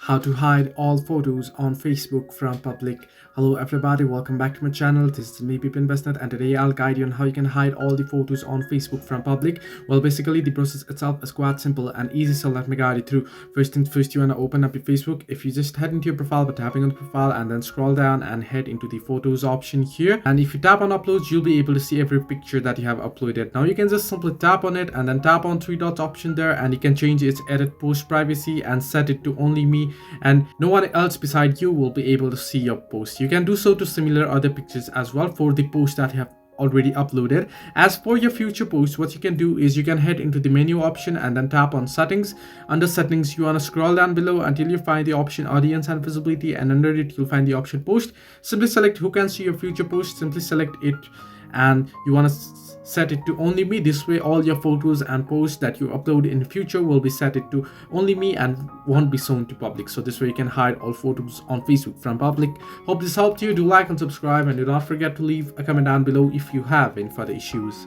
How to hide all photos on Facebook from public. Hello everybody, welcome back to my channel. This is me Bipin Besnat, and today I'll guide you on how you can hide all the photos on Facebook from public. Well, basically the process itself is quite simple and easy, so let me guide you through. First things first, you want to open up your Facebook. If you just head into your profile by tapping on the profile and then scroll down and head into the photos option here, and if you tap on uploads, you'll be able to see every picture that you have uploaded. Now you can just simply tap on it and then tap on three dots option there, and you can change its edit post privacy and set it to only me and no one else beside you will be able to see your post. You can do so to similar other pictures as well for the post that you have already uploaded. As for your future posts, what you can do is you can head into the menu option and then tap on settings. Under settings, you want to scroll down below until you find the option audience and visibility, and under it you'll find the option post. Simply select who can see your future post. Simply select it and you want to set it to only me. This way all your photos and posts that you upload in the future will be set it to only me and won't be shown to public. So this way you can hide all photos on Facebook from public. Hope this helped you. Do like and subscribe, and do not forget to leave a comment down below if you have any further issues.